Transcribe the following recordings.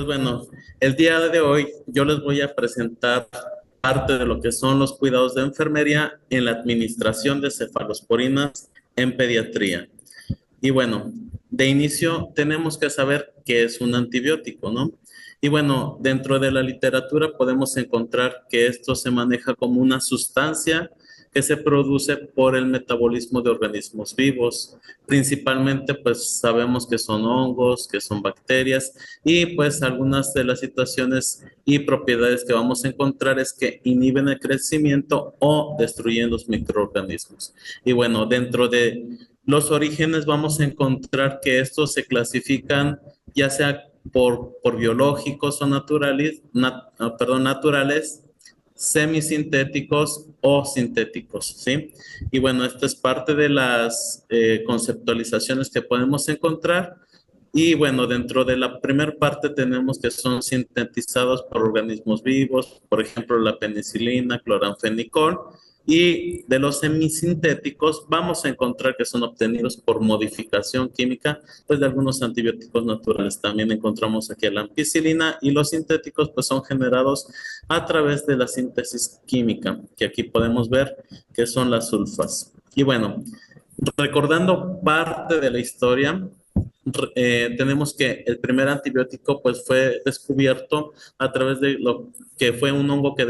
bueno, el día de hoy yo les voy a presentar parte de lo que son los cuidados de enfermería en la administración de cefalosporinas en pediatría. Y bueno, de inicio tenemos que saber qué es un antibiótico, ¿no? Y bueno, dentro de la literatura podemos encontrar que esto se maneja como una sustancia que se produce por el metabolismo de organismos vivos. Principalmente, pues sabemos que son hongos, que son bacterias y pues algunas de las situaciones y propiedades que vamos a encontrar es que inhiben el crecimiento o destruyen los microorganismos. Y bueno, dentro de los orígenes vamos a encontrar que estos se clasifican ya sea por biológicos o naturales, semisintéticos o sintéticos, ¿sí? Y bueno, esta es parte de las conceptualizaciones que podemos encontrar. Y bueno, dentro de la primera parte tenemos que son sintetizados por organismos vivos, por ejemplo, la penicilina, cloranfenicol, y de los semisintéticos vamos a encontrar que son obtenidos por modificación química, pues de algunos antibióticos naturales. También encontramos aquí la ampicilina y los sintéticos pues son generados a través de la síntesis química, que aquí podemos ver que son las sulfas. Y bueno, recordando parte de la historia, tenemos que el primer antibiótico pues fue descubierto a través de lo que fue un hongo que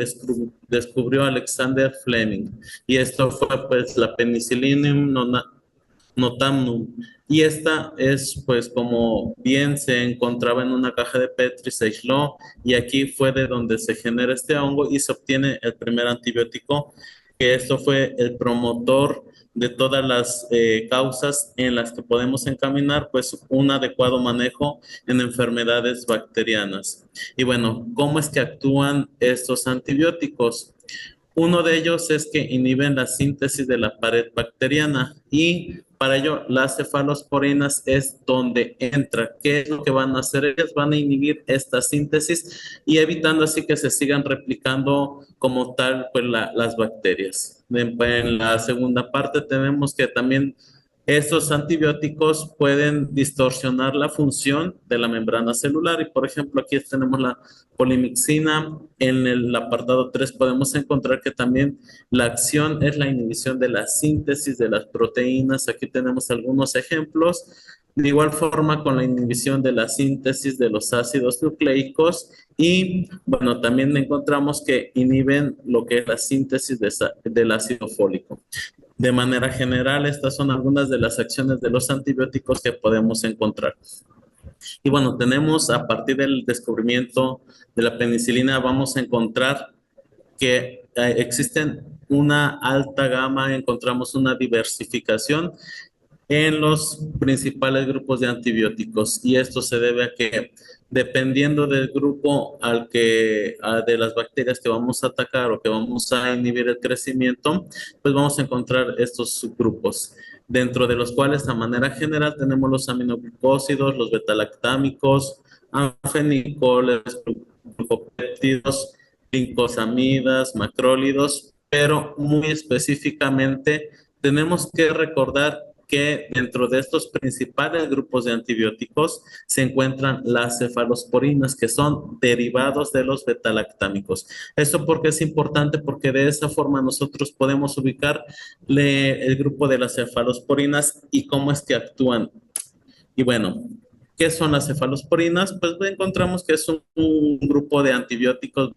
descubrió Alexander Fleming, y esto fue pues la Penicillium notamnum, y esta es pues como bien se encontraba en una caja de Petri, se aisló y aquí fue de donde se genera este hongo y se obtiene el primer antibiótico, que esto fue el promotor de todas las causas en las que podemos encaminar pues un adecuado manejo en enfermedades bacterianas. Y bueno, ¿cómo es que actúan estos antibióticos? Uno de ellos es que inhiben la síntesis de la pared bacteriana, y para ello las cefalosporinas es donde entra. ¿Qué es lo que van a hacer? Ellas van a inhibir esta síntesis y evitando así que se sigan replicando como tal pues las bacterias. En la segunda parte tenemos que también estos antibióticos pueden distorsionar la función de la membrana celular, y por ejemplo aquí tenemos la polimixina. En el apartado 3 podemos encontrar que también la acción es la inhibición de la síntesis de las proteínas. Aquí tenemos algunos ejemplos. De igual forma con la inhibición de la síntesis de los ácidos nucleicos, y bueno, también encontramos que inhiben lo que es la síntesis del ácido fólico. De manera general, estas son algunas de las acciones de los antibióticos que podemos encontrar. Y bueno, tenemos a partir del descubrimiento de la penicilina, vamos a encontrar que existen una alta gama, encontramos una diversificación en los principales grupos de antibióticos, y esto se debe a que dependiendo del grupo de las bacterias que vamos a atacar o que vamos a inhibir el crecimiento, pues vamos a encontrar estos subgrupos, dentro de los cuales a manera general tenemos los aminoglucósidos, los betalactámicos, anfenicoles, glucopéptidos, glincosamidas, macrólidos, pero muy específicamente tenemos que recordar que dentro de estos principales grupos de antibióticos se encuentran las cefalosporinas, que son derivados de los betalactámicos. Esto porque es importante, porque de esa forma nosotros podemos ubicar el grupo de las cefalosporinas y cómo es que actúan. Y bueno, ¿qué son las cefalosporinas? Pues encontramos que es un grupo de antibióticos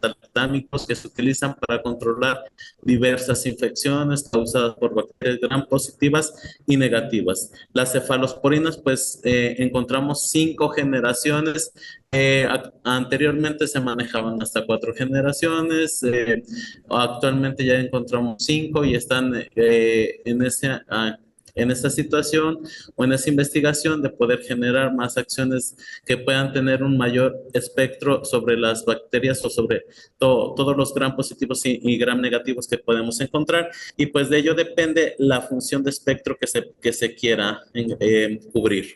betalactámicos que se utilizan para controlar diversas infecciones causadas por bacterias gram positivas y negativas. Las cefalosporinas, pues encontramos 5 generaciones. Anteriormente se manejaban hasta 4 generaciones. Actualmente ya encontramos 5 y están en esta situación o en esa investigación de poder generar más acciones que puedan tener un mayor espectro sobre las bacterias o sobre todos los gram positivos y gram negativos que podemos encontrar, y pues de ello depende la función de espectro que se quiera cubrir.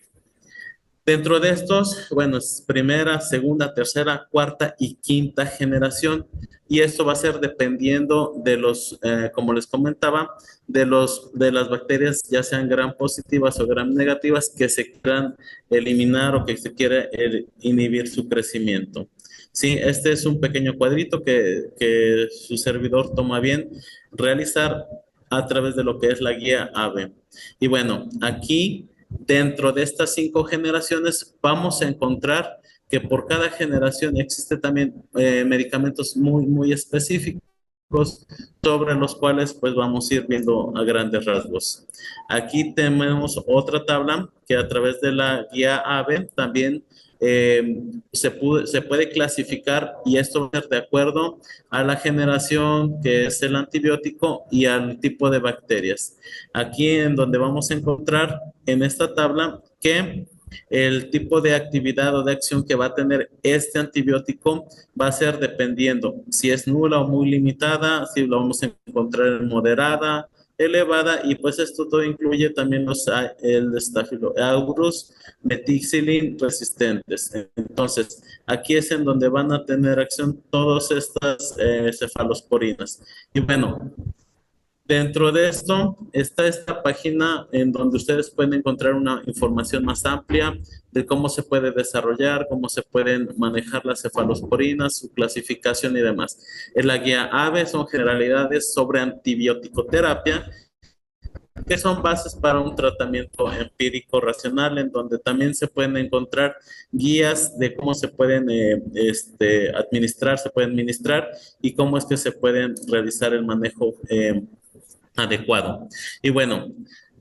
Dentro de estos, bueno, es primera, segunda, tercera, cuarta y quinta generación. Y esto va a ser dependiendo de los, como les comentaba, de las bacterias, ya sean gram positivas o gram negativas, que se quieran eliminar o que se quiera inhibir su crecimiento. Sí, este es un pequeño cuadrito que su servidor toma bien realizar a través de lo que es la guía AVE. Y bueno, aquí dentro de estas 5 generaciones vamos a encontrar que por cada generación existe también medicamentos muy específicos sobre los cuales pues vamos a ir viendo a grandes rasgos. Aquí tenemos otra tabla que a través de la guía AVE también se puede clasificar y esto va a ser de acuerdo a la generación que es el antibiótico y al tipo de bacterias. Aquí en donde vamos a encontrar en esta tabla que el tipo de actividad o de acción que va a tener este antibiótico va a ser dependiendo si es nula o muy limitada, si lo vamos a encontrar en moderada, elevada, y pues esto todo incluye también el Staphylococcus methicillin resistentes. Entonces, aquí es en donde van a tener acción todas estas cefalosporinas. Y bueno, dentro de esto está esta página en donde ustedes pueden encontrar una información más amplia de cómo se puede desarrollar, cómo se pueden manejar las cefalosporinas, su clasificación y demás. En la guía AVE son generalidades sobre antibiótico-terapia, que son bases para un tratamiento empírico racional, en donde también se pueden encontrar guías de cómo se pueden administrar, se pueden administrar y cómo es que se pueden realizar el manejo adecuado. Y bueno,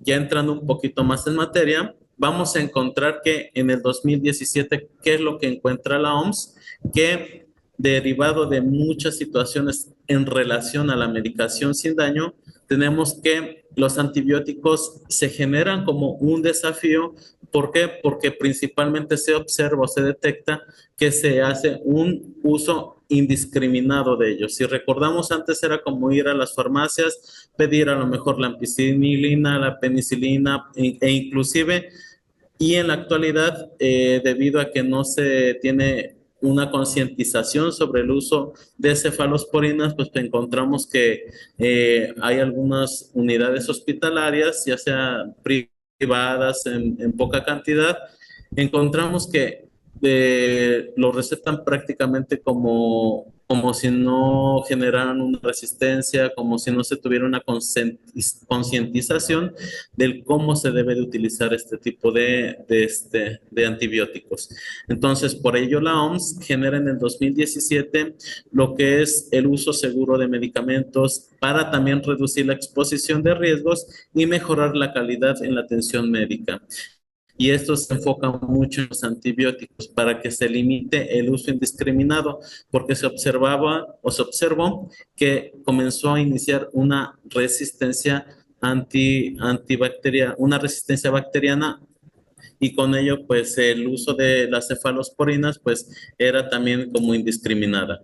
ya entrando un poquito más en materia, vamos a encontrar que en el 2017, ¿qué es lo que encuentra la OMS? Que derivado de muchas situaciones en relación a la medicación sin daño, tenemos que los antibióticos se generan como un desafío. ¿Por qué? Porque principalmente se observa o se detecta que se hace un uso indiscriminado de ellos. Si recordamos, antes era como ir a las farmacias, pedir a lo mejor la ampicilina, la penicilina e inclusive, y en la actualidad, debido a que no se tiene una concientización sobre el uso de cefalosporinas, pues encontramos que hay algunas unidades hospitalarias, ya sea privadas en poca cantidad, encontramos que lo recetan prácticamente como si no generaran una resistencia, como si no se tuviera una concientización del cómo se debe de utilizar este tipo de antibióticos. Entonces, por ello la OMS genera en el 2017 lo que es el uso seguro de medicamentos para también reducir la exposición de riesgos y mejorar la calidad en la atención médica. Y esto se enfoca mucho en los antibióticos para que se limite el uso indiscriminado, porque se observaba o se observó que comenzó a iniciar una resistencia una resistencia bacteriana, y con ello pues el uso de las cefalosporinas pues era también como indiscriminada.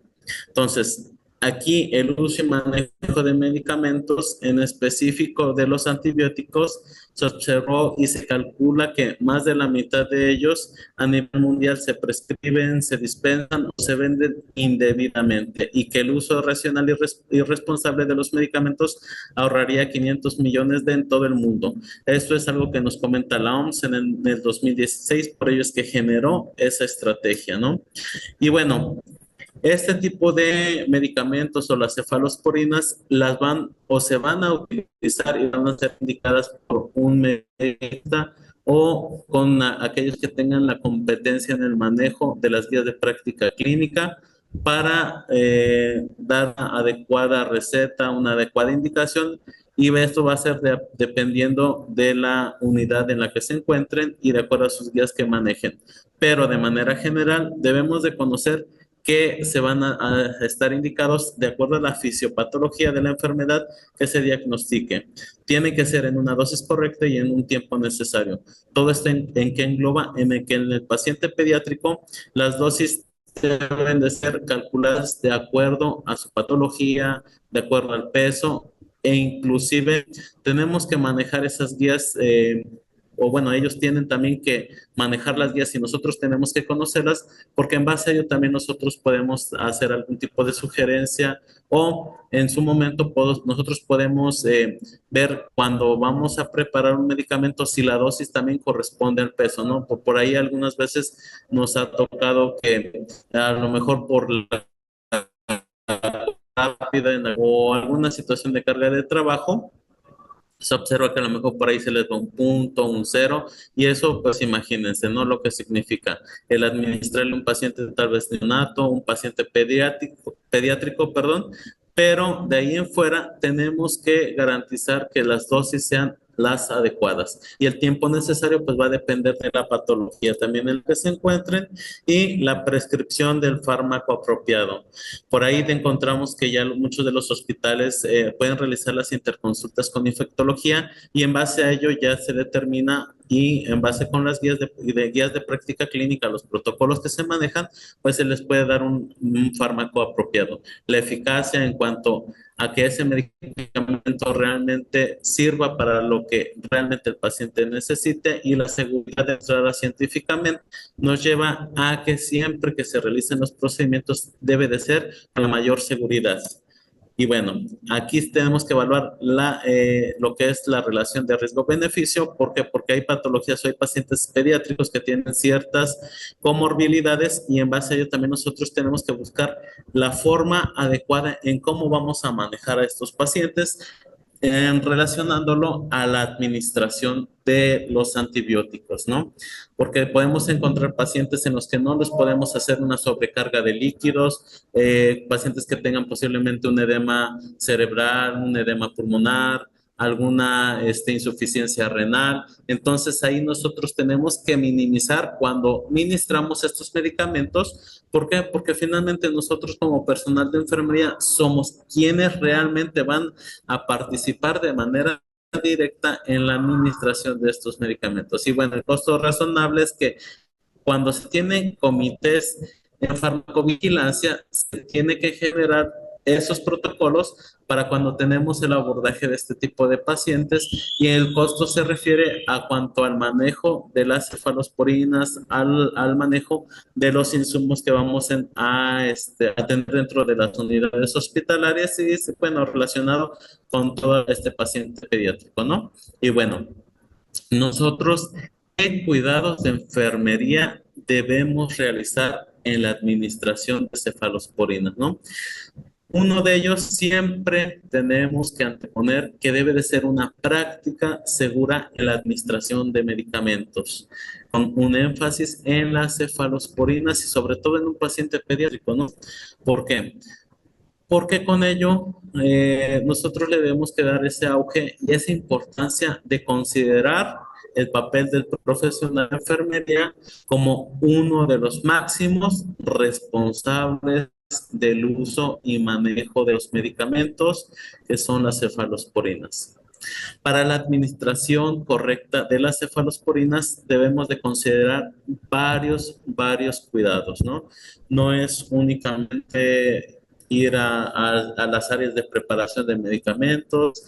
Entonces, aquí el uso y manejo de medicamentos, en específico de los antibióticos, se observó y se calcula que más de la mitad de ellos a nivel mundial se prescriben, se dispensan o se venden indebidamente, y que el uso racional y responsable de los medicamentos ahorraría 500 millones en todo el mundo. Esto es algo que nos comenta la OMS en el 2016, por ello es que generó esa estrategia, ¿no? Y bueno, este tipo de medicamentos o las cefalosporinas las van o se van a utilizar y van a ser indicadas por un médico o con aquellos que tengan la competencia en el manejo de las guías de práctica clínica para dar una adecuada receta, una adecuada indicación, y esto va a ser dependiendo de la unidad en la que se encuentren y de acuerdo a sus guías que manejen. Pero de manera general debemos de conocer que se van a estar indicados de acuerdo a la fisiopatología de la enfermedad que se diagnostique. Tiene que ser en una dosis correcta y en un tiempo necesario. Todo esto en que engloba en el que en el paciente pediátrico las dosis deben de ser calculadas de acuerdo a su patología, de acuerdo al peso, e inclusive tenemos que manejar esas guías o bueno, ellos tienen también que manejar las guías y nosotros tenemos que conocerlas, porque en base a ello también nosotros podemos hacer algún tipo de sugerencia o en su momento nosotros podemos ver cuando vamos a preparar un medicamento si la dosis también corresponde al peso, ¿no? Por ahí algunas veces nos ha tocado que a lo mejor por la rápida o alguna situación de carga de trabajo, se observa que a lo mejor por ahí se les va un punto, un cero, y eso, pues imagínense, ¿no? Lo que significa el administrarle a un paciente tal vez neonato, un paciente pediátrico, perdón, pero de ahí en fuera tenemos que garantizar que las dosis sean las adecuadas y el tiempo necesario pues va a depender de la patología también en la que se encuentren y la prescripción del fármaco apropiado. Por ahí te encontramos que ya muchos de los hospitales pueden realizar las interconsultas con infectología y en base a ello ya se determina y en base con las guías de práctica clínica, los protocolos que se manejan, pues se les puede dar un fármaco apropiado. La eficacia en cuanto a que ese medicamento realmente sirva para lo que realmente el paciente necesite y la seguridad demostrada científicamente nos lleva a que siempre que se realicen los procedimientos debe de ser con la mayor seguridad. Y bueno, aquí tenemos que evaluar lo que es la relación de riesgo-beneficio. ¿Por qué? Porque hay patologías o hay pacientes pediátricos que tienen ciertas comorbilidades y en base a ello también nosotros tenemos que buscar la forma adecuada en cómo vamos a manejar a estos pacientes relacionándolo a la administración de los antibióticos, ¿no? Porque podemos encontrar pacientes en los que no les podemos hacer una sobrecarga de líquidos, pacientes que tengan posiblemente un edema cerebral, un edema pulmonar, alguna insuficiencia renal. Entonces ahí nosotros tenemos que minimizar cuando ministramos estos medicamentos. ¿Por qué? Porque finalmente nosotros como personal de enfermería somos quienes realmente van a participar de manera directa en la administración de estos medicamentos. Y bueno, el costo razonable es que cuando se tienen comités en farmacovigilancia, se tiene que generar esos protocolos para cuando tenemos el abordaje de este tipo de pacientes y el costo se refiere a cuanto al manejo de las cefalosporinas, al manejo de los insumos que vamos a tener dentro de las unidades hospitalarias y, bueno, relacionado con todo este paciente pediátrico, ¿no? Y bueno, nosotros, ¿qué cuidados de enfermería debemos realizar en la administración de cefalosporinas, no? Uno de ellos siempre tenemos que anteponer que debe de ser una práctica segura en la administración de medicamentos, con un énfasis en las cefalosporinas y sobre todo en un paciente pediátrico, ¿no? ¿Por qué? Porque con ello nosotros le debemos que dar ese auge y esa importancia de considerar el papel del profesional de enfermería como uno de los máximos responsables del uso y manejo de los medicamentos que son las cefalosporinas. Para la administración correcta de las cefalosporinas debemos de considerar varios cuidados, ¿no? No es únicamente ir a las áreas de preparación de medicamentos,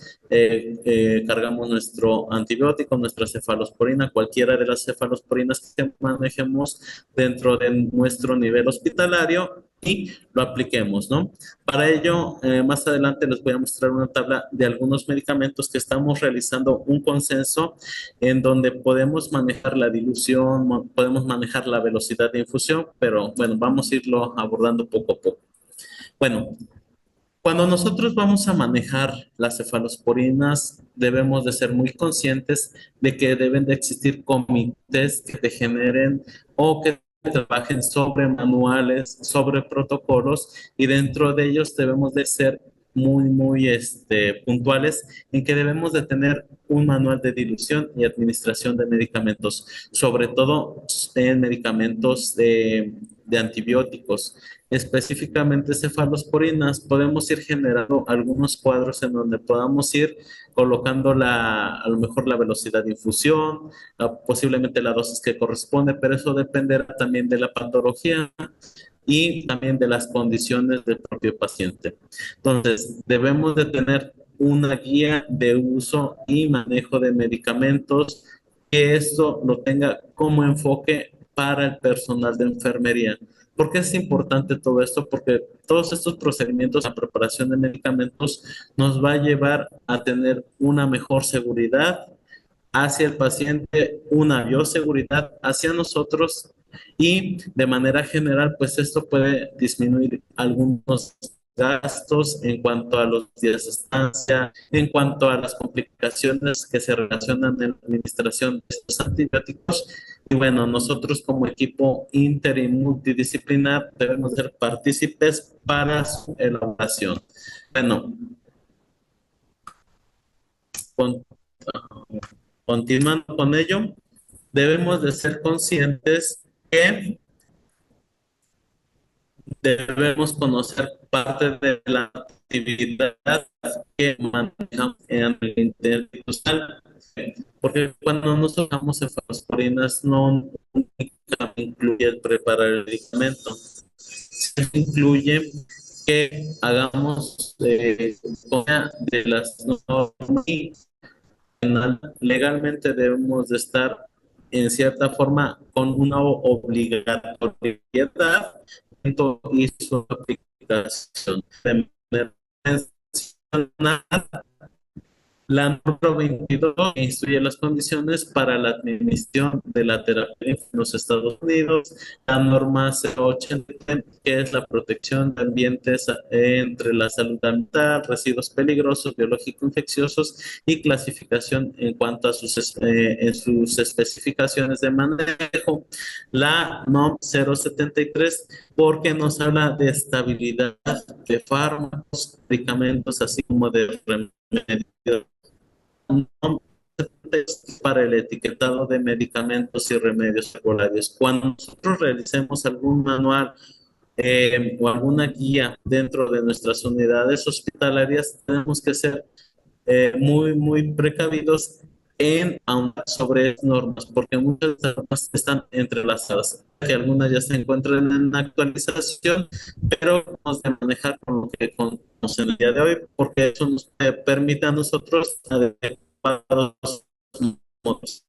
cargamos nuestro antibiótico, nuestra cefalosporina, cualquiera de las cefalosporinas que manejemos dentro de nuestro nivel hospitalario y lo apliquemos, ¿no? Para ello, más adelante les voy a mostrar una tabla de algunos medicamentos que estamos realizando un consenso en donde podemos manejar la dilución, podemos manejar la velocidad de infusión, pero bueno, vamos a irlo abordando poco a poco. Bueno, cuando nosotros vamos a manejar las cefalosporinas, debemos de ser muy conscientes de que deben de existir comités que te generen o que trabajen sobre manuales, sobre protocolos y dentro de ellos debemos de ser muy puntuales en que debemos de tener un manual de dilución y administración de medicamentos, sobre todo en medicamentos de antibióticos. Específicamente cefalosporinas, podemos ir generando algunos cuadros en donde podamos ir colocando a lo mejor la velocidad de infusión, posiblemente la dosis que corresponde, pero eso dependerá también de la patología y también de las condiciones del propio paciente. Entonces, debemos de tener una guía de uso y manejo de medicamentos que esto lo tenga como enfoque para el personal de enfermería. ¿Por qué es importante todo esto? Porque todos estos procedimientos, la preparación de medicamentos, nos va a llevar a tener una mejor seguridad hacia el paciente, una bioseguridad hacia nosotros y de manera general, pues esto puede disminuir algunos gastos en cuanto a los días de estancia, en cuanto a las complicaciones que se relacionan en la administración de estos antibióticos. Y bueno, nosotros como equipo inter y multidisciplinar debemos ser partícipes para su elaboración. Bueno, con- continuando con ello, debemos de ser conscientes que debemos conocer parte de la actividad que manejamos en el interinstitucional, porque cuando nos tocamos cefalosporinas no únicamente incluye el preparar el medicamento, sino incluye que hagamos copia de las normas y legalmente debemos de estar en cierta forma con una obligatoriedad y su aplicación. De mencionar la norma 22 instruye las condiciones para la administración de la terapia en los Estados Unidos. La norma 080, que es la protección de ambientes entre la salud ambiental, residuos peligrosos, biológicos infecciosos y clasificación en cuanto a en sus especificaciones de manejo. La NOM 073, porque nos habla de estabilidad de fármacos, medicamentos, así como de remedios para el etiquetado de medicamentos y remedios regularios. Cuando nosotros realicemos algún manual o alguna guía dentro de nuestras unidades hospitalarias, tenemos que ser muy precavidos en ahondar sobre normas, porque muchas normas están entrelazadas, que algunas ya se encuentran en actualización, pero vamos a manejar con lo que conocemos en el día de hoy, porque eso nos permite a nosotros adecuados modos.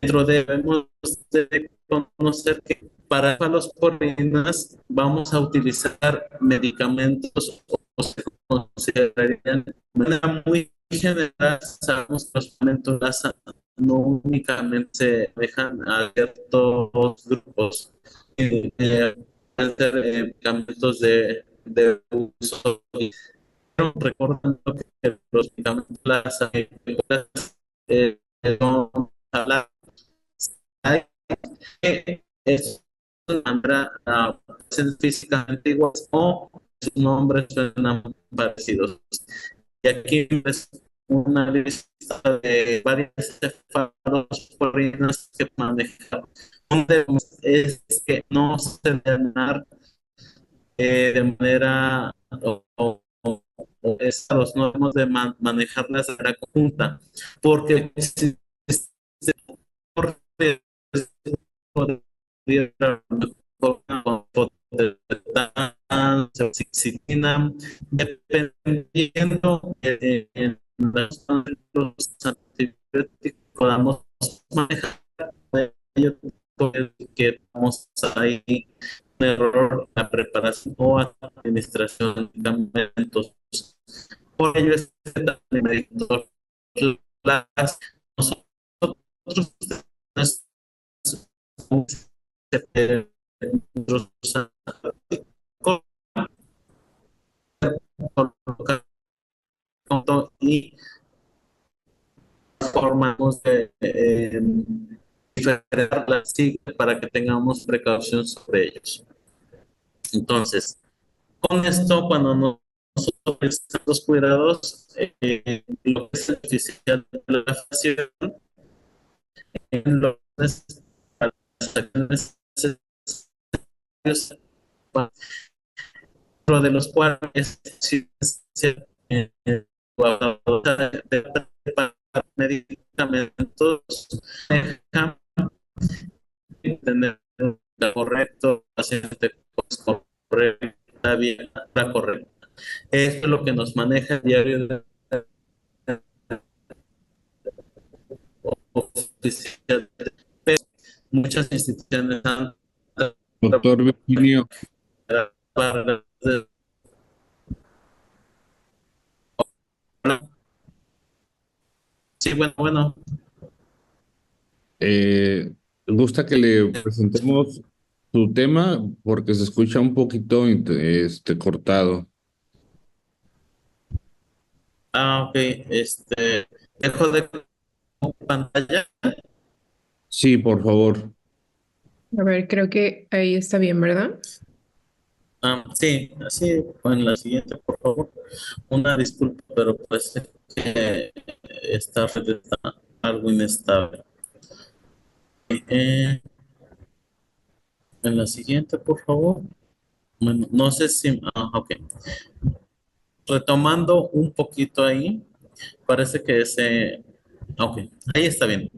Dentro debemos de conocer que para los porinas vamos a utilizar medicamentos o se considerarían de manera muy general. Sabemos que los medicamentos LASA no únicamente se dejan a ciertos grupos, pueden ser medicamentos de uso, pero recordando que los medicamentos LASA eh, son es una manera físicamente iguales o sus nombres suenan parecidos. Y aquí es una lista de varias cefalosporinas que manejar. Donde es que no se deben dar de manera estados, no debemos de manejarlas de manera conjunta, porque si se corre dependiendo los antibióticos podamos manejar que vamos ahí un error en la preparación o administración de medicamentos. Por ello es que también nosotros y formamos de diferenciar las siglas para que tengamos precaución sobre ellos. Entonces, con esto, cuando nosotros realizamos los cuidados, lo que es el oficial de la facción, en los acciones dentro de los cuales de medicamentos tener correcto, paciente correcta, bien, la correcta. Esto es lo que nos maneja el diario de muchas instituciones han Doctor Virginio, sí, bueno, bueno. ¿gusta que le presentemos su tema? Porque se escucha un poquito cortado. Ah, ok. Dejo de pantalla. Sí, por favor. A ver, creo que ahí está bien, ¿verdad? Sí, así, en la siguiente, por favor. Una disculpa, pero parece que esta red está algo inestable. Eh, en la siguiente, por favor. Bueno, no sé si, ok. Retomando un poquito ahí, parece que ok, ahí está bien.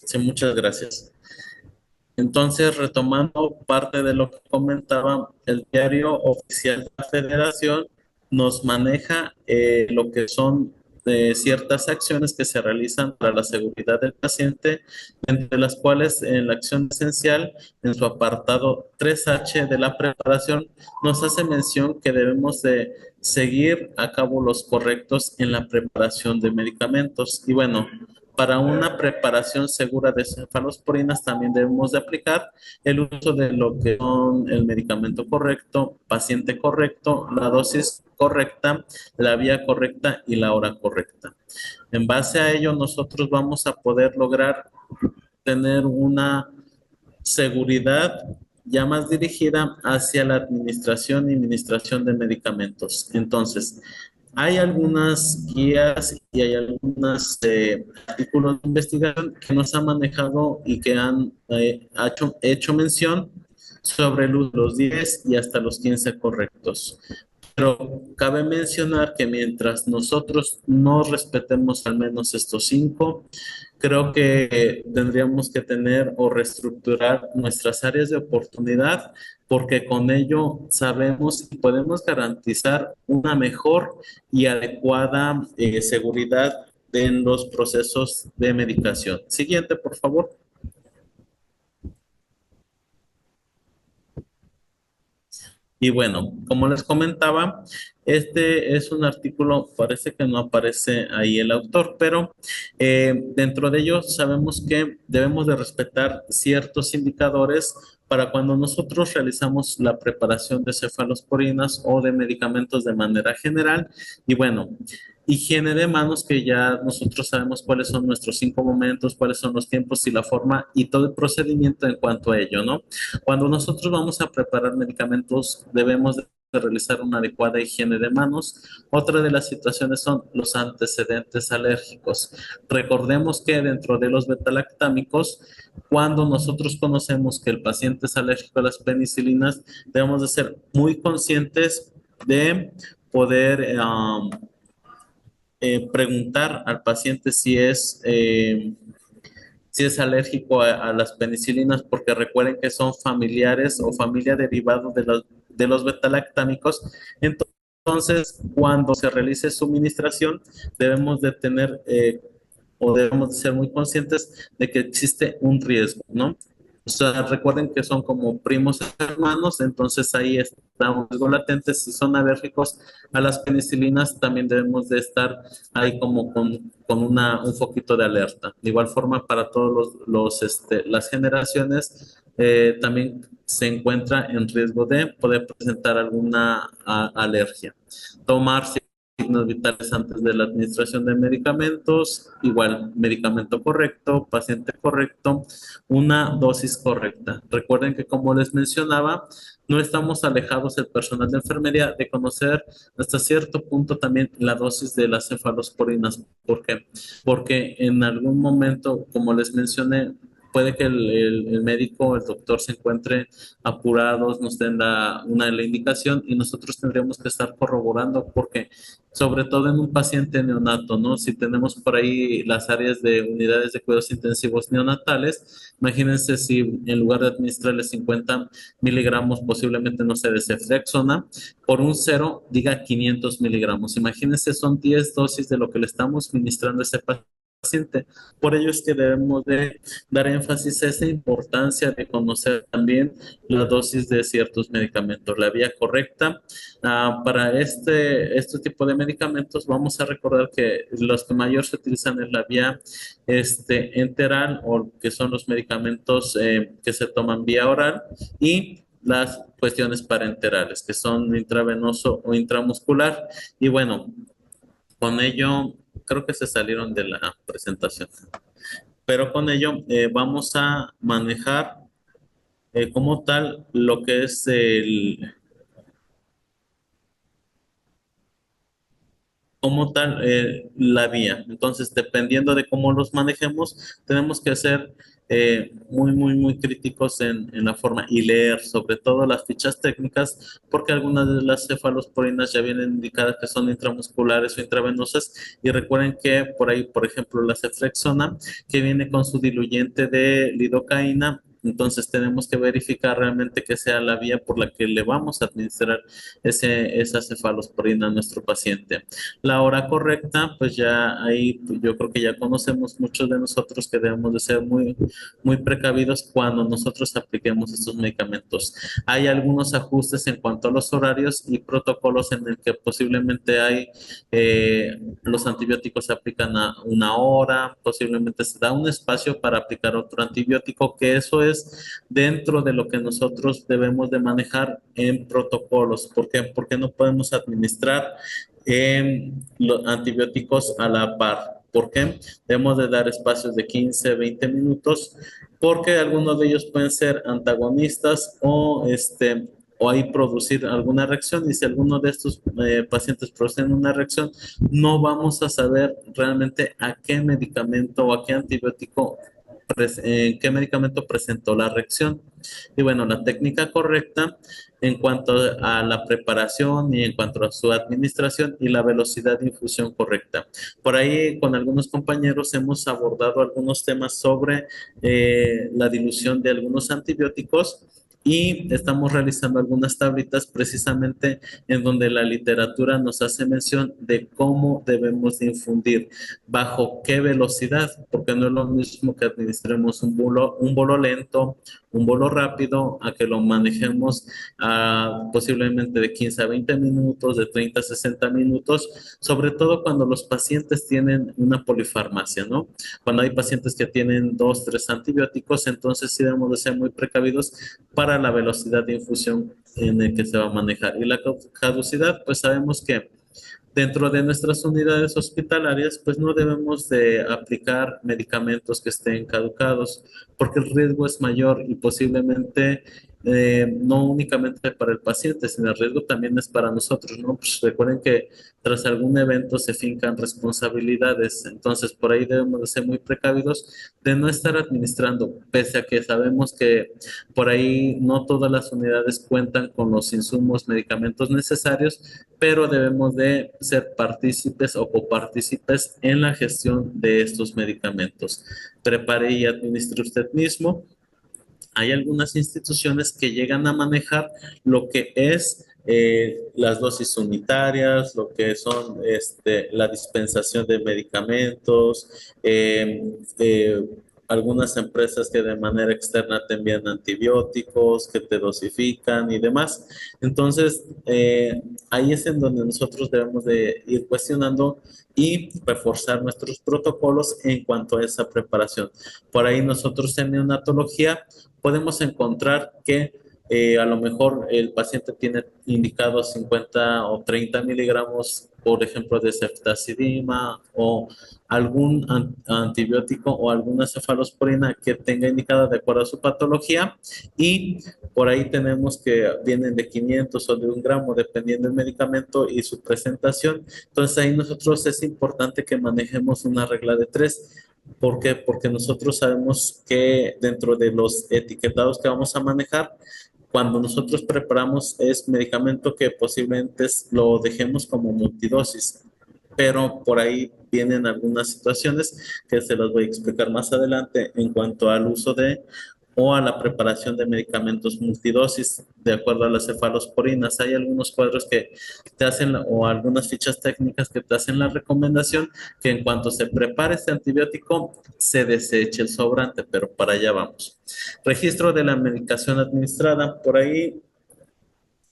Sí, muchas gracias. Entonces, retomando parte de lo que comentaba, el diario oficial de la Federación nos maneja lo que son ciertas acciones que se realizan para la seguridad del paciente, entre las cuales en la acción esencial, en su apartado 3H de la preparación, nos hace mención que debemos de seguir a cabo los correctos en la preparación de medicamentos. Y bueno, para una preparación segura de cefalosporinas también debemos de aplicar el uso de lo que son el medicamento correcto, paciente correcto, la dosis correcta, la vía correcta y la hora correcta. En base a ello, nosotros vamos a poder lograr tener una seguridad ya más dirigida hacia la administración y administración de medicamentos. Entonces, hay algunas guías y hay algunos artículos de investigación que nos han manejado y que han hecho mención sobre los 10 y hasta los 15 correctos. Pero cabe mencionar que mientras nosotros no respetemos al menos estos 5, creo que tendríamos que tener o reestructurar nuestras áreas de oportunidad porque con ello sabemos y podemos garantizar una mejor y adecuada seguridad en los procesos de medicación. Siguiente, por favor. Y bueno, como les comentaba, este es un artículo, parece que no aparece ahí el autor, pero dentro de ello sabemos que debemos de respetar ciertos indicadores para cuando nosotros realizamos la preparación de cefalosporinas o de medicamentos de manera general. Y bueno, higiene de manos, que ya nosotros sabemos cuáles son nuestros 5 momentos, cuáles son los tiempos y la forma y todo el procedimiento en cuanto a ello, ¿no? Cuando nosotros vamos a preparar medicamentos, debemos de realizar una adecuada higiene de manos. Otra de las situaciones son los antecedentes alérgicos. Recordemos que dentro de los betalactámicos, cuando nosotros conocemos que el paciente es alérgico a las penicilinas, debemos de ser muy conscientes de poder preguntar al paciente si es alérgico a las penicilinas, porque recuerden que son familiares o familia derivado de los betalactámicos. Entonces, cuando se realice su administración, debemos de tener o debemos de ser muy conscientes de que existe un riesgo, ¿no? O sea, recuerden que son como primos hermanos, entonces ahí está un riesgo latente. Si son alérgicos a las penicilinas, también debemos de estar ahí como con un foquito de alerta. De igual forma, para todos las generaciones, también se encuentra en riesgo de poder presentar alguna alergia. Tomar signos vitales antes de la administración de medicamentos, igual medicamento correcto, paciente correcto, una dosis correcta. Recuerden que como les mencionaba, no estamos alejados el personal de enfermería de conocer hasta cierto punto también la dosis de las cefalosporinas. ¿Por qué? Porque en algún momento, como les mencioné, puede que el médico, el doctor se encuentre apurados, nos den la indicación y nosotros tendríamos que estar corroborando porque sobre todo en un paciente neonato, ¿no? Si tenemos por ahí las áreas de unidades de cuidados intensivos neonatales, imagínense si en lugar de administrarle 50 miligramos, posiblemente no sé, de ceftriaxona, por un cero diga 500 miligramos. Imagínense, son 10 dosis de lo que le estamos ministrando a ese paciente paciente. Por ello es que debemos de dar énfasis a esa importancia de conocer también la dosis de ciertos medicamentos, la vía correcta. Para este tipo de medicamentos vamos a recordar que los que mayor se utilizan es la vía enteral, o que son los medicamentos que se toman vía oral, y las cuestiones parenterales, que son intravenoso o intramuscular. Y bueno, con ello, creo que se salieron de la presentación, pero con ello vamos a manejar como tal lo que es la vía. Entonces, dependiendo de cómo los manejemos, tenemos que ser muy críticos en la forma y leer sobre todo las fichas técnicas, porque algunas de las cefalosporinas ya vienen indicadas que son intramusculares o intravenosas. Y recuerden que por ahí, por ejemplo, la cefrexona, que viene con su diluyente de lidocaína. Entonces tenemos que verificar realmente que sea la vía por la que le vamos a administrar esa cefalosporina a nuestro paciente. La hora correcta, pues ya ahí yo creo que ya conocemos muchos de nosotros que debemos de ser muy precavidos cuando nosotros apliquemos estos medicamentos. Hay algunos ajustes en cuanto a los horarios y protocolos en el que posiblemente los antibióticos se aplican a 1 hora, posiblemente se da un espacio para aplicar otro antibiótico, que eso es dentro de lo que nosotros debemos de manejar en protocolos. ¿Por qué? Porque no podemos administrar los antibióticos a la par. ¿Por qué? Debemos de dar espacios de 15, 20 minutos, porque algunos de ellos pueden ser antagonistas o ahí producir alguna reacción. Y si alguno de estos pacientes producen una reacción, no vamos a saber realmente a qué medicamento o a qué antibiótico, qué medicamento presentó la reacción. Y bueno, la técnica correcta en cuanto a la preparación y en cuanto a su administración y la velocidad de infusión correcta. Por ahí con algunos compañeros hemos abordado algunos temas sobre la dilución de algunos antibióticos, y estamos realizando algunas tablitas precisamente en donde la literatura nos hace mención de cómo debemos de infundir, bajo qué velocidad, porque no es lo mismo que administremos un bolo lento, un bolo rápido, a que lo manejemos posiblemente de 15 a 20 minutos, de 30 a 60 minutos, sobre todo cuando los pacientes tienen una polifarmacia, ¿no? Cuando hay pacientes que tienen 2, 3 antibióticos, entonces sí debemos de ser muy precavidos para la velocidad de infusión en el que se va a manejar. Y la caducidad, pues sabemos que dentro de nuestras unidades hospitalarias, pues no debemos de aplicar medicamentos que estén caducados, porque el riesgo es mayor y posiblemente no únicamente para el paciente, sino el riesgo también es para nosotros, ¿no? Pues recuerden que tras algún evento se fincan responsabilidades, entonces por ahí debemos de ser muy precavidos de no estar administrando, pese a que sabemos que por ahí no todas las unidades cuentan con los insumos, medicamentos necesarios, pero debemos de ser partícipes o copartícipes en la gestión de estos medicamentos. Prepare y administre usted mismo. Hay algunas instituciones que llegan a manejar lo que es las dosis unitarias, lo que son la dispensación de medicamentos, algunas empresas que de manera externa te envían antibióticos, que te dosifican y demás. Entonces, ahí es en donde nosotros debemos de ir cuestionando y reforzar nuestros protocolos en cuanto a esa preparación. Por ahí nosotros en neonatología podemos encontrar que a lo mejor el paciente tiene indicado 50 o 30 miligramos, por ejemplo, de ceftazidima o algún antibiótico o alguna cefalosporina que tenga indicada de acuerdo a su patología, y por ahí tenemos que vienen de 500 o de 1 gramo, dependiendo del medicamento y su presentación. Entonces ahí nosotros es importante que manejemos una regla de 3. ¿Por qué? Porque nosotros sabemos que dentro de los etiquetados que vamos a manejar, cuando nosotros preparamos es medicamento que posiblemente lo dejemos como multidosis, pero por ahí vienen algunas situaciones que se las voy a explicar más adelante en cuanto al uso de o a la preparación de medicamentos multidosis de acuerdo a las cefalosporinas. Hay algunos cuadros que te hacen o algunas fichas técnicas que te hacen la recomendación que en cuanto se prepare este antibiótico se deseche el sobrante, pero para allá vamos. Registro de la medicación administrada. Por ahí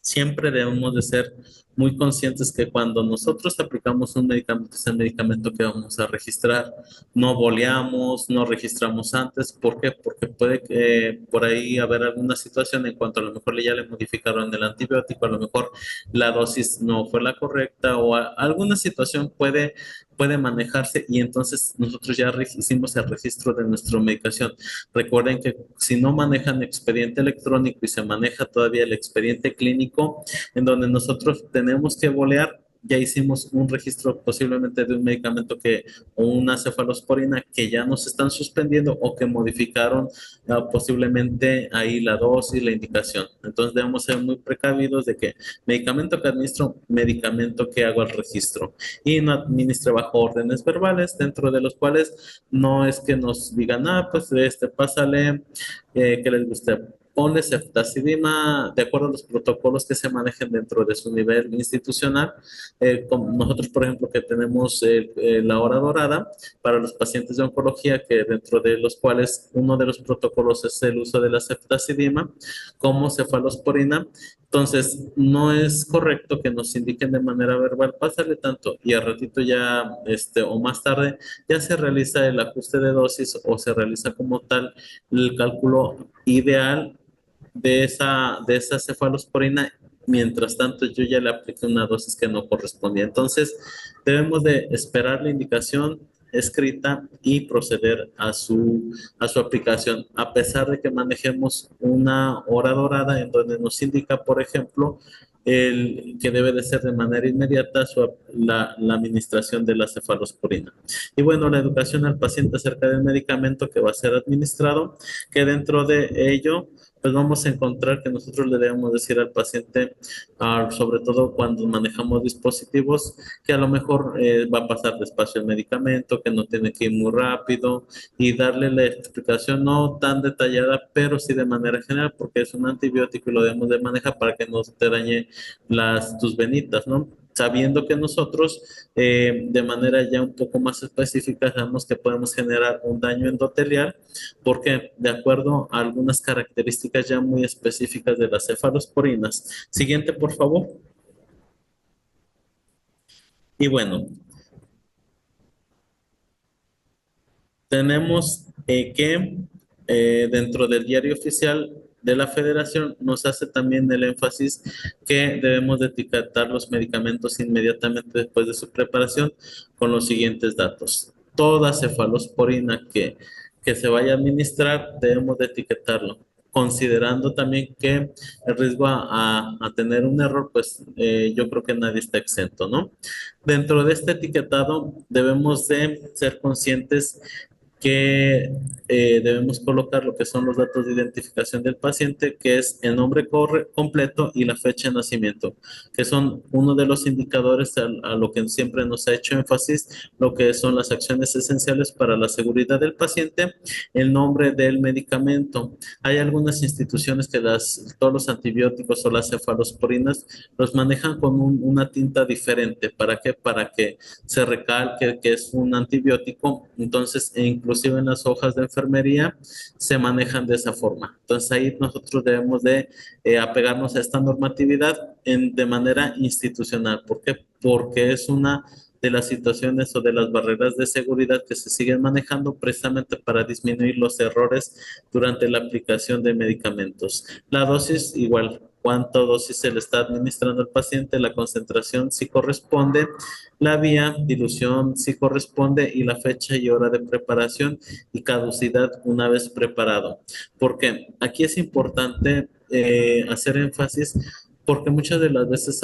siempre debemos de ser muy conscientes que cuando nosotros aplicamos un medicamento, es el medicamento que vamos a registrar. No boleamos, no registramos antes. ¿Por qué? Porque puede por ahí haber alguna situación en cuanto a lo mejor ya le modificaron el antibiótico, a lo mejor la dosis no fue la correcta o alguna situación puede manejarse y entonces nosotros ya hicimos el registro de nuestra medicación. Recuerden que si no manejan expediente electrónico y se maneja todavía el expediente clínico, en donde nosotros tenemos que bolear, ya hicimos un registro posiblemente de un medicamento o una cefalosporina que ya nos están suspendiendo o que modificaron posiblemente ahí la dosis, la indicación. Entonces debemos ser muy precavidos de que medicamento que administro, medicamento que hago el registro y no administre bajo órdenes verbales, dentro de los cuales no es que nos digan, pues pásale, que les guste. Ponle ceftazidima de acuerdo a los protocolos que se manejen dentro de su nivel institucional. Como nosotros, por ejemplo, que tenemos la hora dorada para los pacientes de oncología, que dentro de los cuales uno de los protocolos es el uso de la ceftazidima como cefalosporina. Entonces, no es correcto que nos indiquen de manera verbal, pásale tanto, y al ratito ya, o más tarde, ya se realiza el ajuste de dosis o se realiza como tal el cálculo ideal de esa cefalosporina. Mientras tanto, yo ya le apliqué una dosis que no correspondía. Entonces, debemos de esperar la indicación escrita y proceder a su aplicación, a pesar de que manejemos una hora dorada en donde nos indica, por ejemplo, que debe de ser de manera inmediata la administración de la cefalosporina. Y bueno, la educación al paciente acerca del medicamento que va a ser administrado, que dentro de ello pues vamos a encontrar que nosotros le debemos decir al paciente, sobre todo cuando manejamos dispositivos, que a lo mejor va a pasar despacio el medicamento, que no tiene que ir muy rápido y darle la explicación no tan detallada, pero sí de manera general, porque es un antibiótico y lo debemos de manejar para que no te dañe tus venitas, ¿no? Sabiendo que nosotros de manera ya un poco más específica sabemos que podemos generar un daño endotelial porque de acuerdo a algunas características ya muy específicas de las cefalosporinas. Siguiente, por favor. Y bueno, tenemos que dentro del diario oficial de la Federación nos hace también el énfasis que debemos de etiquetar los medicamentos inmediatamente después de su preparación con los siguientes datos. Toda cefalosporina que se vaya a administrar debemos de etiquetarlo, considerando también que el riesgo a tener un error, pues yo creo que nadie está exento, ¿no? Dentro de este etiquetado debemos de ser conscientes que debemos colocar lo que son los datos de identificación del paciente, que es el nombre completo y la fecha de nacimiento, que son uno de los indicadores a lo que siempre nos ha hecho énfasis, lo que son las acciones esenciales para la seguridad del paciente, el nombre del medicamento. Hay algunas instituciones que todos los antibióticos o las cefalosporinas los manejan con una tinta diferente. ¿Para qué? Para que se recalque que es un antibiótico. Entonces, inclusive en las hojas de enfermería se manejan de esa forma. Entonces, ahí nosotros debemos de apegarnos a esta normatividad de manera institucional. ¿Por qué? Porque es una de las situaciones o de las barreras de seguridad que se siguen manejando precisamente para disminuir los errores durante la aplicación de medicamentos. La dosis, igual, cuánta dosis se le está administrando al paciente, la concentración si corresponde, la vía, dilución si corresponde y la fecha y hora de preparación y caducidad una vez preparado. Porque aquí es importante hacer énfasis porque muchas de las veces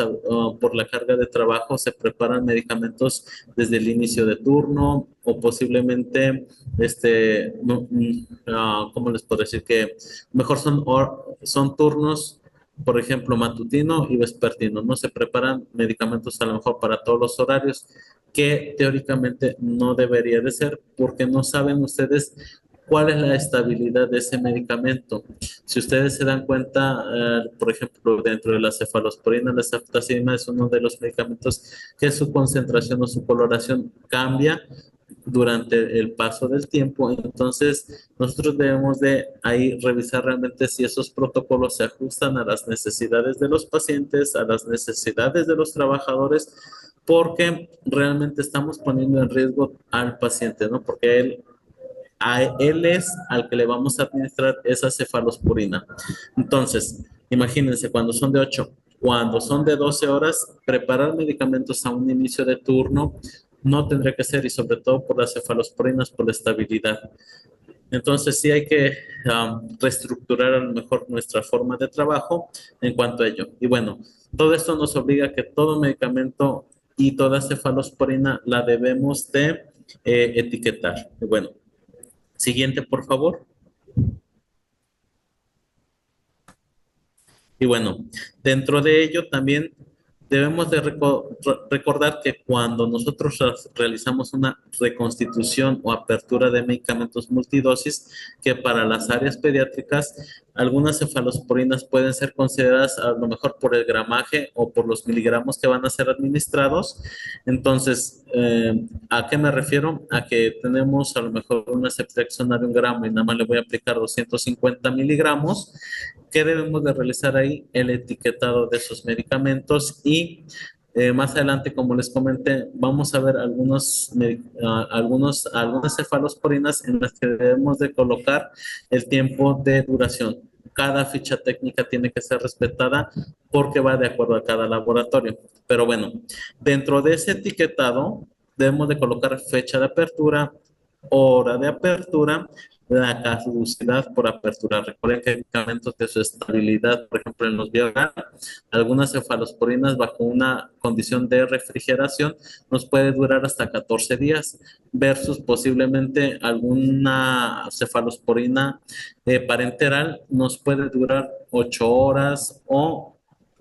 por la carga de trabajo se preparan medicamentos desde el inicio de turno o posiblemente, ¿cómo les puedo decir? Que mejor son turnos, por ejemplo, matutino y vespertino. No se preparan medicamentos a lo mejor para todos los horarios, que teóricamente no debería de ser porque no saben ustedes ¿Cuál es la estabilidad de ese medicamento? Si ustedes se dan cuenta, por ejemplo, dentro de la cefalosporina, la ceftazidima es uno de los medicamentos que su concentración o su coloración cambia durante el paso del tiempo. Entonces, nosotros debemos de ahí revisar realmente si esos protocolos se ajustan a las necesidades de los pacientes, a las necesidades de los trabajadores, porque realmente estamos poniendo en riesgo al paciente, ¿no? Porque a él es al que le vamos a administrar esa cefalosporina. Entonces, imagínense cuando son de 8, cuando son de 12 horas, preparar medicamentos a un inicio de turno no tendría que ser, y sobre todo por las cefalosporinas, por la estabilidad. Entonces, sí hay que reestructurar a lo mejor nuestra forma de trabajo en cuanto a ello. Y bueno, todo esto nos obliga a que todo medicamento y toda cefalosporina la debemos de etiquetar. Y bueno, siguiente, por favor. Y bueno, dentro de ello también debemos de recordar que cuando nosotros realizamos una reconstitución o apertura de medicamentos multidosis, que para las áreas pediátricas, algunas cefalosporinas pueden ser consideradas a lo mejor por el gramaje o por los miligramos que van a ser administrados. Entonces, ¿a qué me refiero? A que tenemos a lo mejor una ceftriaxona de 1 gramo y nada más le voy a aplicar 250 miligramos. ¿Qué debemos de realizar ahí? El etiquetado de esos medicamentos y más adelante, como les comenté, vamos a ver algunas cefalosporinas en las que debemos de colocar el tiempo de duración. Cada ficha técnica tiene que ser respetada porque va de acuerdo a cada laboratorio. Pero bueno, dentro de ese etiquetado debemos de colocar fecha de apertura, hora de apertura, la caducidad por apertura. Recuerden que hay medicamentos de su estabilidad, por ejemplo, en los Viagra, algunas cefalosporinas bajo una condición de refrigeración nos puede durar hasta 14 días versus posiblemente alguna cefalosporina parenteral nos puede durar 8 horas o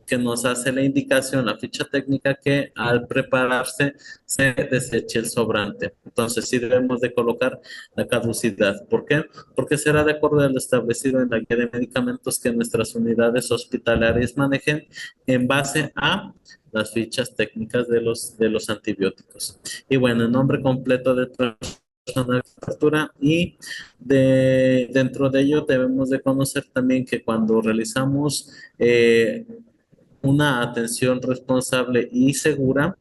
que nos hace la indicación, la ficha técnica, que al prepararse se deseche el sobrante. Entonces sí debemos de colocar la caducidad. ¿Por qué? Porque será de acuerdo a lo establecido en la guía de medicamentos que nuestras unidades hospitalarias manejen en base a las fichas técnicas de los antibióticos. Y bueno, el nombre completo de personal de apertura y dentro de ello debemos de conocer también que cuando realizamos una atención responsable y segura,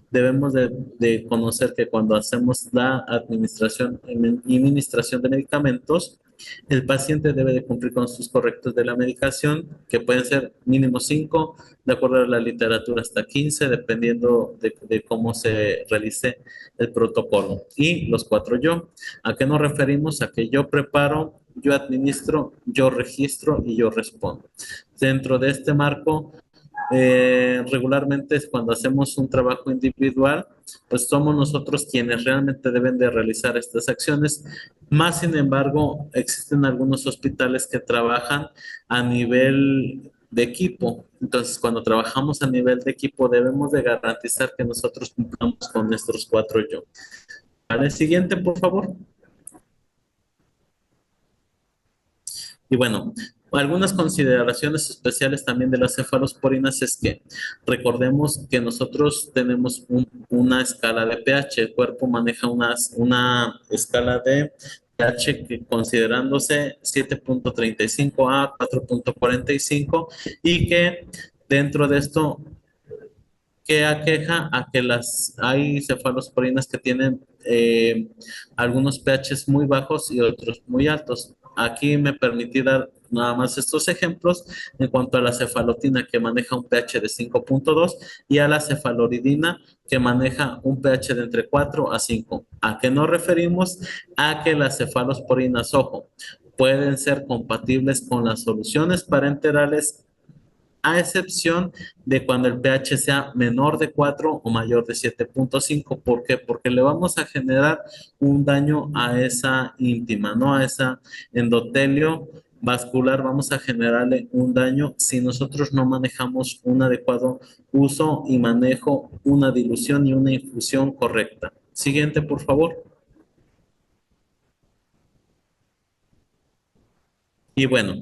debemos de conocer que cuando hacemos la administración y administración de medicamentos, el paciente debe de cumplir con sus correctos de la medicación, que pueden ser mínimo 5, de acuerdo a la literatura hasta 15, dependiendo de cómo se realice el protocolo. Y los 4 yo. ¿A qué nos referimos? A que yo preparo, yo administro, yo registro y yo respondo. Dentro de este marco, regularmente es cuando hacemos un trabajo individual, pues somos nosotros quienes realmente deben de realizar estas acciones. Más sin embargo, existen algunos hospitales que trabajan a nivel de equipo. Entonces, cuando trabajamos a nivel de equipo, debemos de garantizar que nosotros cumplamos con nuestros 4 yo. ¿Vale? Siguiente, por favor. Y bueno, algunas consideraciones especiales también de las cefalosporinas es que recordemos que nosotros tenemos una escala de pH. El cuerpo maneja una escala de pH que considerándose 7.35 a 4.45 y que dentro de esto que aqueja a que hay cefalosporinas que tienen algunos pHs muy bajos y otros muy altos. Aquí me permití dar nada más estos ejemplos en cuanto a la cefalotina que maneja un pH de 5.2 y a la cefaloridina que maneja un pH de entre 4 a 5. ¿A qué nos referimos? A que las cefalosporinas, ojo, pueden ser compatibles con las soluciones parenterales a excepción de cuando el pH sea menor de 4 o mayor de 7.5. ¿Por qué? Porque le vamos a generar un daño a esa íntima, ¿no? A esa endotelio vascular, vamos a generarle un daño si nosotros no manejamos un adecuado uso y manejo, una dilución y una infusión correcta. Siguiente, por favor. Y bueno,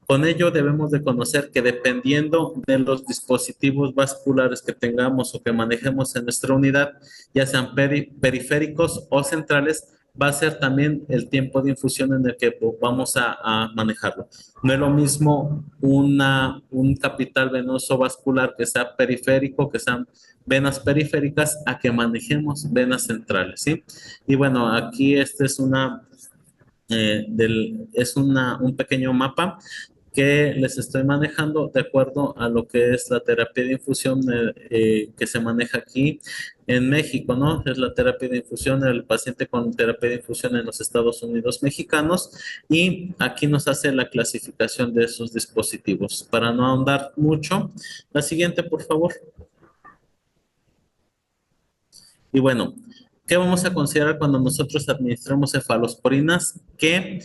con ello debemos de conocer que dependiendo de los dispositivos vasculares que tengamos o que manejemos en nuestra unidad, ya sean periféricos o centrales, va a ser también el tiempo de infusión en el que vamos a manejarlo. No es lo mismo un capital venoso vascular que sea periférico, que sean venas periféricas, a que manejemos venas centrales, ¿sí? Y bueno, aquí esta es un pequeño mapa que les estoy manejando de acuerdo a lo que es la terapia de infusión que se maneja aquí en México, ¿no? Es la terapia de infusión, el paciente con terapia de infusión en los Estados Unidos mexicanos, y aquí nos hace la clasificación de esos dispositivos. Para no ahondar mucho, la siguiente, por favor. Y bueno, ¿qué vamos a considerar cuando nosotros administramos cefalosporinas? Que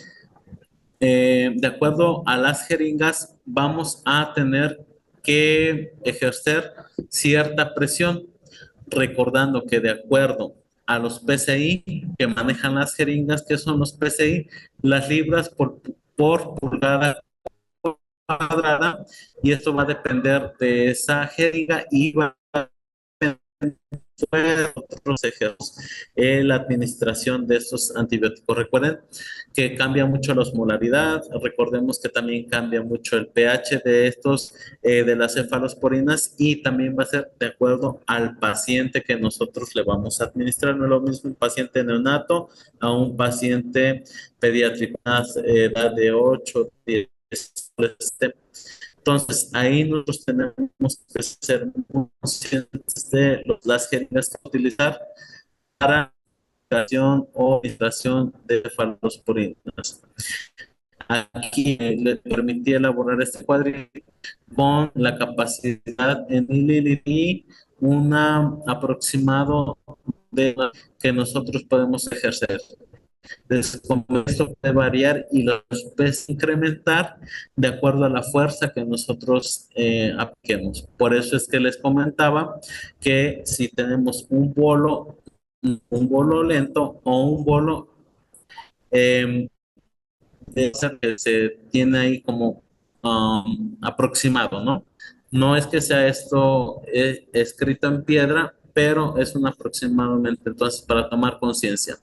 de acuerdo a las jeringas, vamos a tener que ejercer cierta presión, recordando que de acuerdo a los PSI que manejan las jeringas, que son los PSI, las libras por pulgada cuadrada, y esto va a depender de esa jeringa y va a otros ejemplos, la administración de estos antibióticos. Recuerden que cambia mucho la osmolaridad, recordemos que también cambia mucho el pH de estos, de las cefalosporinas, y también va a ser de acuerdo al paciente que nosotros le vamos a administrar. No es lo mismo un paciente neonato a un paciente pediátrico, una edad de 8, 10. Entonces, ahí nosotros tenemos que ser muy conscientes de las jeringas que utilizar para administración o administración de cefalosporinas. Aquí le permití elaborar este cuadrito con la capacidad en mililitros y un aproximado de que nosotros podemos ejercer. Como esto puede variar y los puedes incrementar de acuerdo a la fuerza que nosotros apliquemos. Por eso es que les comentaba que si tenemos un bolo lento o un bolo eh, que se tiene ahí como aproximado, ¿no? No es que sea esto escrito en piedra, pero es un aproximadamente, entonces, para tomar conciencia.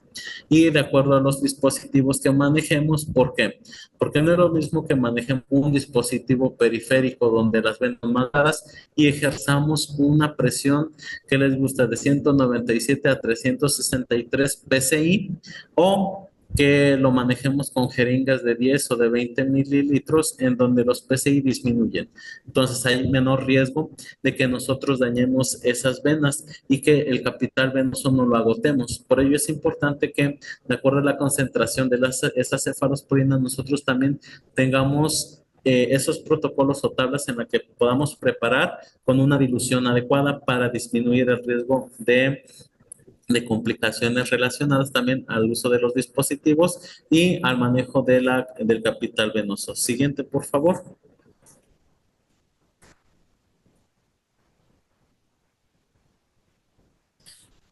Y de acuerdo a los dispositivos que manejemos, ¿por qué? Porque no es lo mismo que manejemos un dispositivo periférico donde las venas son más claras y ejerzamos una presión que les gusta de 197 a 363 PSI, o que lo manejemos con jeringas de 10 o de 20 mililitros en donde los PSI disminuyen. Entonces hay menor riesgo de que nosotros dañemos esas venas y que el capital venoso no lo agotemos. Por ello es importante que, de acuerdo a la concentración de esas cefalosporinas, nosotros también tengamos esos protocolos o tablas en la que podamos preparar con una dilución adecuada para disminuir el riesgo de complicaciones relacionadas también al uso de los dispositivos y al manejo del capital venoso. Siguiente, por favor.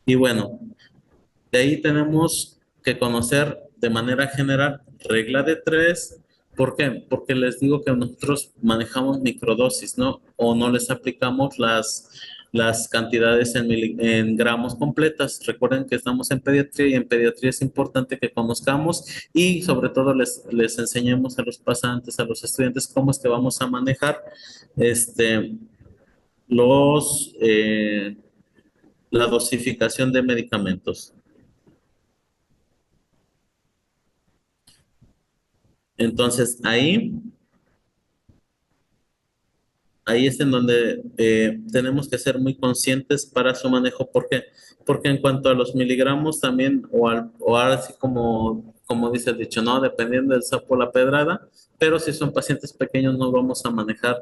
Y bueno, de ahí tenemos que conocer de manera general regla de tres. ¿Por qué? Porque les digo que nosotros manejamos microdosis, ¿no? O no les aplicamos las cantidades en gramos completas. Recuerden que estamos en pediatría y en pediatría es importante que conozcamos y sobre todo les enseñemos a los pasantes, a los estudiantes, cómo es que vamos a manejar este, los, la dosificación de medicamentos. Entonces, ahí es en donde tenemos que ser muy conscientes para su manejo. ¿Por qué? Porque en cuanto a los miligramos también, o ahora sí como dice el dicho, no, dependiendo del sapo la pedrada, pero si son pacientes pequeños no vamos a manejar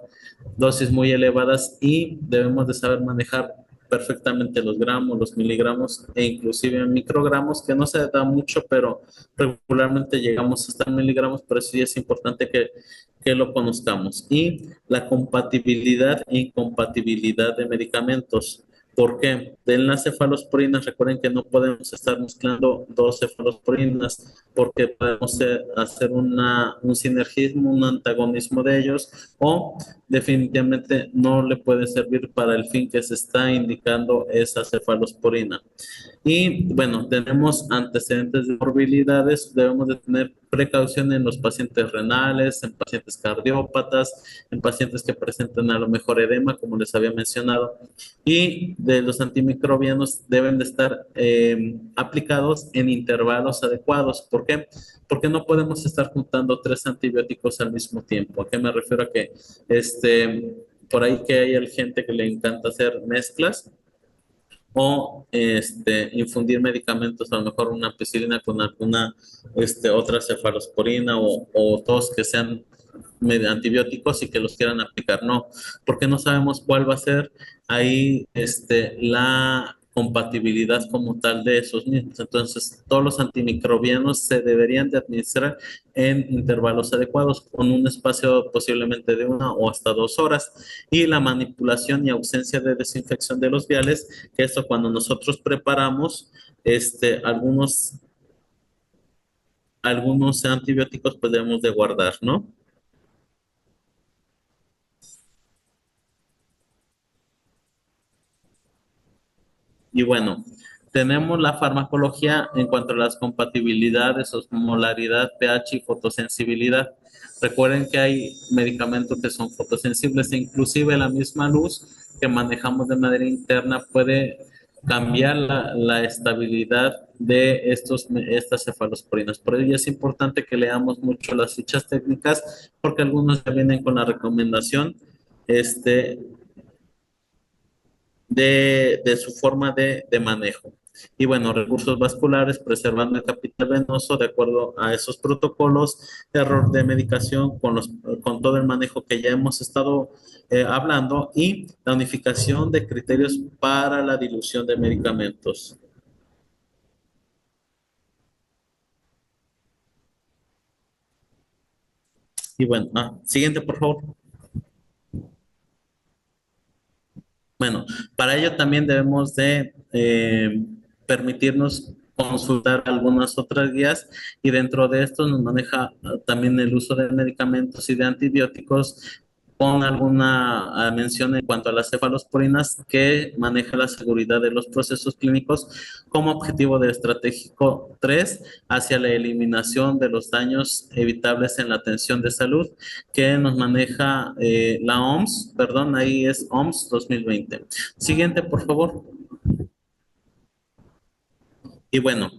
dosis muy elevadas y debemos de saber manejar perfectamente los gramos, los miligramos e inclusive microgramos, que no se da mucho, pero regularmente llegamos hasta miligramos, pero sí es importante que lo conozcamos. Y la compatibilidad e incompatibilidad de medicamentos. ¿Por qué? En las cefalosporinas, recuerden que no podemos estar mezclando dos cefalosporinas porque podemos hacer un sinergismo, un antagonismo de ellos o definitivamente no le puede servir para el fin que se está indicando esa cefalosporina. Y bueno, tenemos antecedentes de morbilidades, debemos de tener precaución en los pacientes renales, en pacientes cardiópatas, en pacientes que presentan a lo mejor edema, como les había mencionado, y de los antimicrobianos deben de estar aplicados en intervalos adecuados. ¿Por qué? Porque no podemos estar juntando tres antibióticos al mismo tiempo. ¿A qué me refiero? A que por ahí que hay gente que le encanta hacer mezclas o infundir medicamentos, a lo mejor una ampicilina con alguna otra cefalosporina o todos que sean antibióticos y que los quieran aplicar. No, porque no sabemos cuál va a ser ahí la compatibilidad como tal de esos mismos. Entonces, todos los antimicrobianos se deberían de administrar en intervalos adecuados, con un espacio posiblemente de 1 o hasta 2 horas, y la manipulación y ausencia de desinfección de los viales, que esto cuando nosotros preparamos algunos antibióticos pues debemos de guardar, ¿no? Y bueno, tenemos la farmacología en cuanto a las compatibilidades, osmolaridad, pH y fotosensibilidad. Recuerden que hay medicamentos que son fotosensibles e inclusive la misma luz que manejamos de manera interna puede cambiar la estabilidad de estas cefalosporinas. Por ello es importante que leamos mucho las fichas técnicas porque algunos ya vienen con la recomendación este, de su forma de manejo. Y bueno, recursos vasculares, preservando el capital venoso de acuerdo a esos protocolos, error de medicación con todo el manejo que ya hemos estado hablando y la unificación de criterios para la dilución de medicamentos. Y bueno, siguiente por favor. Bueno, para ello también debemos de permitirnos consultar algunas otras guías y dentro de esto nos maneja también el uso de medicamentos y de antibióticos con alguna mención en cuanto a las cefalosporinas que maneja la seguridad de los procesos clínicos como objetivo de estratégico 3 hacia la eliminación de los daños evitables en la atención de salud que nos maneja la OMS, perdón, ahí es OMS 2020. Siguiente, por favor. Y bueno,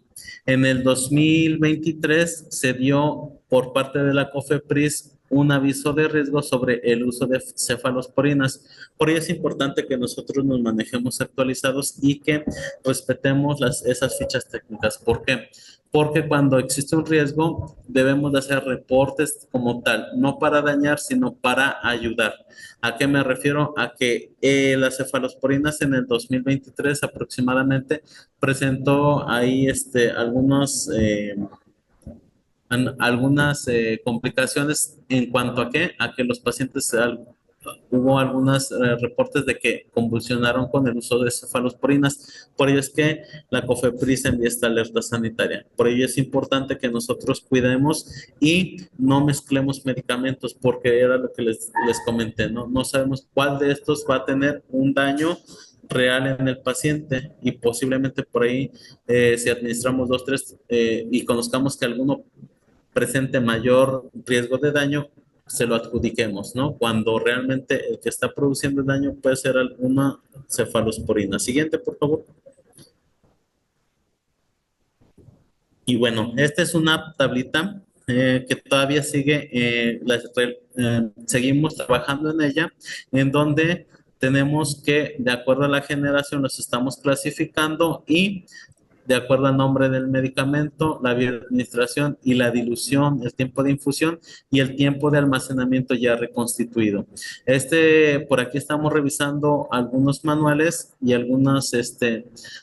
en el 2023 se dio por parte de la COFEPRIS un aviso de riesgo sobre el uso de cefalosporinas. Por ello es importante que nosotros nos manejemos actualizados y que respetemos esas fichas técnicas. ¿Por qué? Porque cuando existe un riesgo debemos de hacer reportes como tal, no para dañar, sino para ayudar. ¿A qué me refiero? A que las cefalosporinas en el 2023 aproximadamente presentó ahí algunas complicaciones en cuanto a qué, a que los pacientes hubo algunos reportes de que convulsionaron con el uso de cefalosporinas. Por ello es que la COFEPRIS envía esta alerta sanitaria. Por ello es importante que nosotros cuidemos y no mezclemos medicamentos porque era lo que les comenté, ¿no? No sabemos cuál de estos va a tener un daño real en el paciente y posiblemente por ahí si administramos dos, tres y conozcamos que alguno presente mayor riesgo de daño, se lo adjudiquemos, ¿no? Cuando realmente el que está produciendo el daño puede ser alguna cefalosporina. Siguiente, por favor. Y bueno, esta es una tablita que todavía sigue, seguimos trabajando en ella, en donde tenemos que, de acuerdo a la generación, los estamos clasificando y de acuerdo al nombre del medicamento, la vía de administración y la dilución, el tiempo de infusión y el tiempo de almacenamiento ya reconstituido. Por aquí estamos revisando algunos manuales y algunas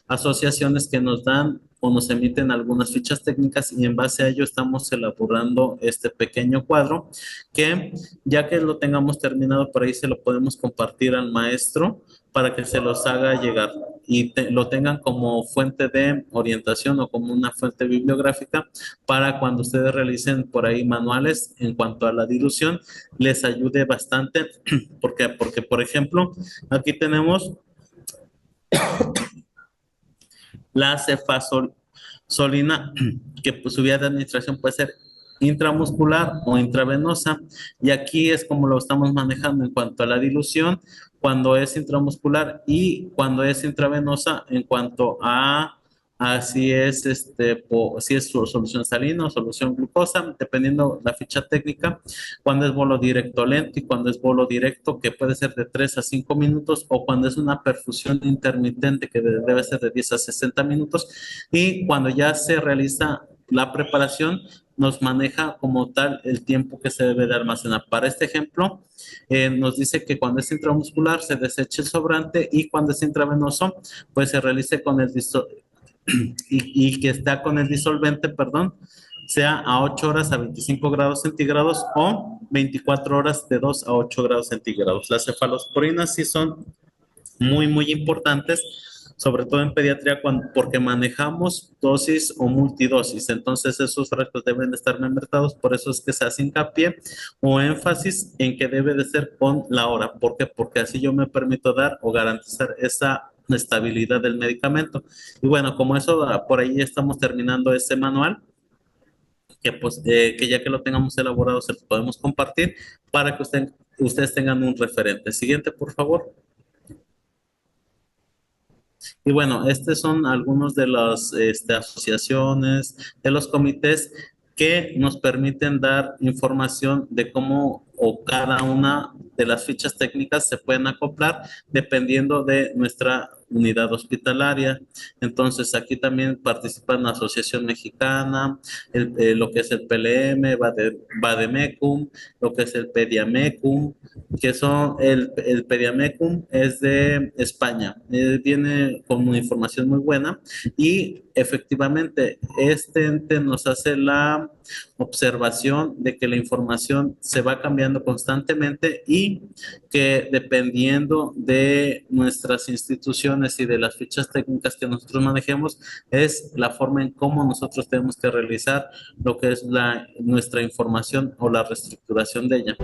asociaciones que nos dan o nos emiten algunas fichas técnicas y en base a ello estamos elaborando este pequeño cuadro que ya que lo tengamos terminado por ahí se lo podemos compartir al maestro para que se los haga llegar y lo tengan como fuente de orientación o como una fuente bibliográfica para cuando ustedes realicen por ahí manuales en cuanto a la dilución, les ayude bastante. ¿Por qué? Porque, por ejemplo, aquí tenemos la cefazolina, que pues, su vía de administración puede ser intramuscular o intravenosa, y aquí es como lo estamos manejando en cuanto a la dilución, cuando es intramuscular y cuando es intravenosa en cuanto a si es si es solución salina o solución glucosa, dependiendo la ficha técnica, cuando es bolo directo lento y cuando es bolo directo, que puede ser de 3 a 5 minutos, o cuando es una perfusión intermitente, que debe ser de 10 a 60 minutos, y cuando ya se realiza la preparación, nos maneja como tal el tiempo que se debe de almacenar. Para este ejemplo, nos dice que cuando es intramuscular se deseche el sobrante y cuando es intravenoso, pues se realice con el y que está con el disolvente, perdón, sea a 8 horas a 25 grados centígrados o 24 horas de 2 a 8 grados centígrados. Las cefalosporinas sí son muy importantes, sobre todo en pediatría, porque manejamos dosis o multidosis. Entonces, esos frascos deben estar membretados. Por eso es que se hace hincapié o énfasis en que debe de ser con la hora. ¿Por qué? Porque así yo me permito dar o garantizar esa estabilidad del medicamento. Y bueno, como eso, por ahí estamos terminando ese manual, que pues que ya que lo tengamos elaborado se los podemos compartir para que ustedes tengan un referente. Siguiente, por favor. Y bueno, estos son algunos de las asociaciones, de los comités que nos permiten dar información de cómo o cada una de las fichas técnicas se pueden acoplar dependiendo de nuestra unidad hospitalaria. Entonces, aquí también participan la Asociación Mexicana, lo que es el PLM, Bademecum, lo que es el Pediamecum, que son el Pediamecum es de España. Viene con una información muy buena y efectivamente este ente nos hace la observación de que la información se va cambiando constantemente y que dependiendo de nuestras instituciones y de las fichas técnicas que nosotros manejemos, es la forma en cómo nosotros tenemos que realizar lo que es nuestra información o la reestructuración de ella.